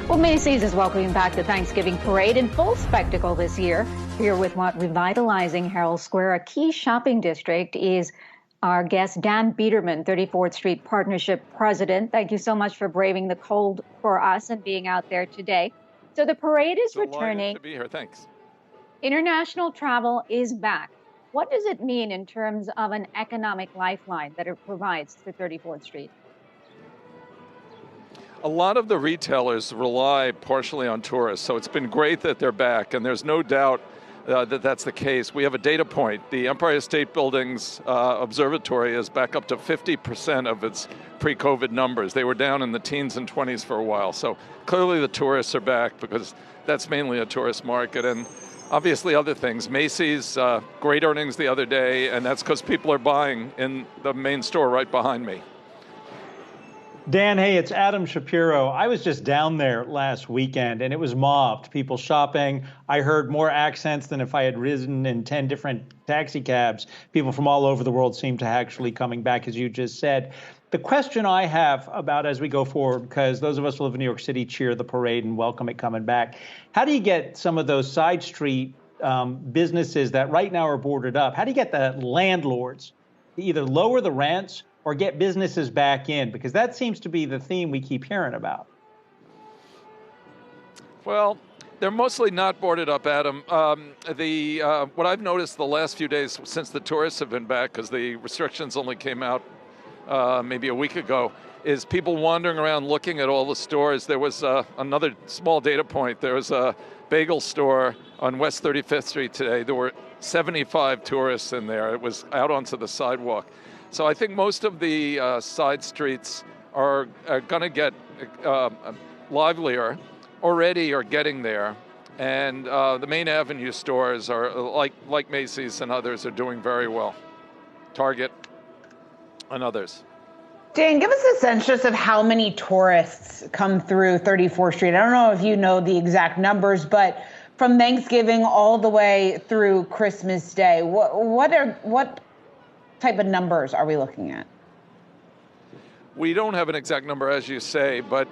Well, Macy's is welcoming back the Thanksgiving parade in full spectacle this year. Here with what revitalizing Herald Square, a key shopping district, is our guest, Dan Biederman, 34th Street Partnership President. Thank you so much for braving the cold for us and being out there today. So the parade is returning. Delighted to be here. Thanks. International travel is back. What does it mean in terms of an economic lifeline that it provides to 34th Street? A lot of the retailers rely partially on tourists, so it's been great that they're back, and there's no doubt that that's the case. We have a data point. The Empire State Building's observatory is back up to 50% of its pre-COVID numbers. They were down in the teens and 20s for a while, so clearly the tourists are back because that's mainly a tourist market. And obviously other things. Macy's, great earnings the other day, and that's because people are buying in the main store right behind me. Dan, hey, it's Adam Shapiro. I was just down there last weekend, and it was mobbed. People shopping. I heard more accents than if I had ridden in 10 different taxi cabs. People from all over the world seem to actually coming back, as you just said. The question I have about as we go forward, because those of us who live in New York City cheer the parade and welcome it coming back, how do you get some of those side street businesses that right now are boarded up, how do you get the landlords to either lower the rents or get businesses back in? Because that seems to be the theme we keep hearing about. Well, they're mostly not boarded up, Adam. What I've noticed the last few days since the tourists have been back, because the restrictions only came out maybe a week ago, is people wandering around looking at all the stores. There was another small data point. There was a bagel store on West 35th Street today. There were 75 tourists in there. It was out onto the sidewalk. So I think most of the side streets are going to get livelier, already are getting there. And the main avenue stores are like Macy's and others are doing very well. Target and others. Dan, give us a sense just of how many tourists come through 34th Street. I don't know if you know the exact numbers, but from Thanksgiving all the way through Christmas Day, what type of numbers are we looking at? We don't have an exact number, as you say, but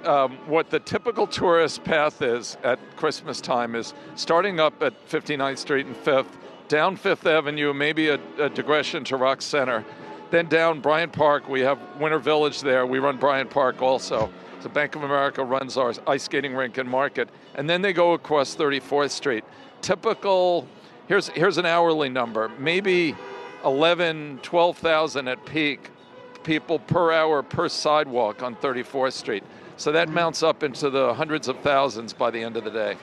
what the typical tourist path is at Christmas time is starting up at 59th Street and 5th, down 5th Avenue, maybe a digression to Rock Center, then down Bryant Park. We have Winter Village there. We run Bryant Park also. So Bank of America runs our ice skating rink and market. And then they go across 34th Street. Typical, here's an hourly number, maybe 12,000 at peak people per hour per sidewalk on 34th Street. So that mounts up into the hundreds of thousands by the end of the day.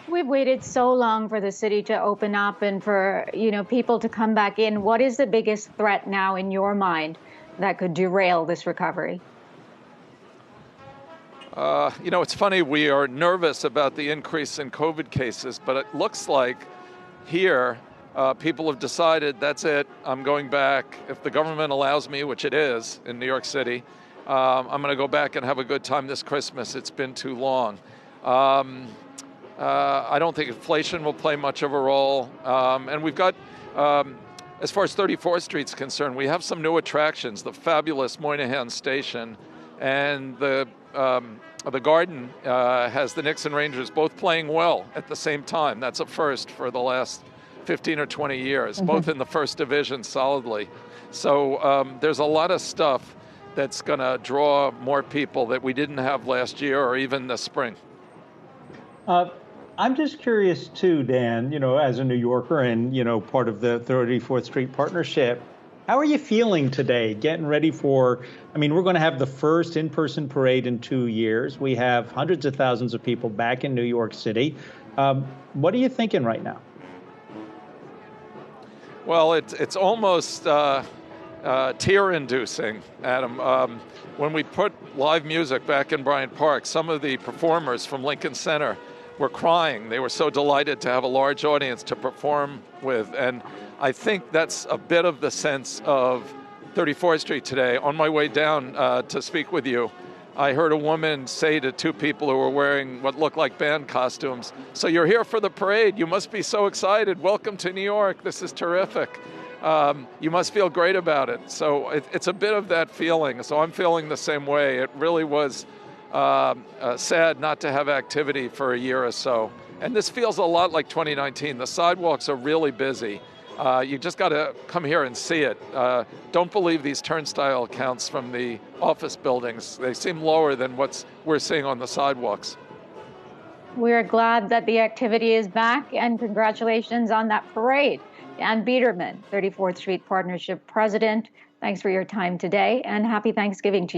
We've waited so long for the city to open up and for, people to come back in. What is the biggest threat now in your mind that could derail this recovery? It's funny, we are nervous about the increase in COVID cases, but it looks like here people have decided, that's it, I'm going back. If the government allows me, which it is in New York City, I'm going to go back and have a good time this Christmas. It's been too long. I don't think inflation will play much of a role. And we've got, as far as 34th Street's concerned, we have some new attractions, the fabulous Moynihan Station, and the Garden has the Knicks and Rangers both playing well at the same time. That's a first for the last 15 or 20 years, both in the first division solidly. So there's a lot of stuff that's going to draw more people that we didn't have last year or even this spring. I'm just curious too, Dan, as a New Yorker and, part of the 34th Street Partnership, how are you feeling today, getting ready for, we're going to have the first in-person parade in 2 years. We have hundreds of thousands of people back in New York City. What are you thinking right now? Well, it's almost tear-inducing, Adam. When we put live music back in Bryant Park, some of the performers from Lincoln Center were crying. They were so delighted to have a large audience to perform with. And I think that's a bit of the sense of 34th Street today. On my way down to speak with you, I heard a woman say to two people who were wearing what looked like band costumes, "So you're here for the parade. You must be so excited. Welcome to New York. This is terrific. You must feel great about it." So it's a bit of that feeling. So I'm feeling the same way. It really was sad not to have activity for a year or so. And this feels a lot like 2019. The sidewalks are really busy. You just got to come here and see it. Don't believe these turnstile counts from the office buildings. They seem lower than what we're seeing on the sidewalks. We're glad that the activity is back, and congratulations on that parade. Dan Biederman, 34th Street Partnership President, thanks for your time today, and happy Thanksgiving to you.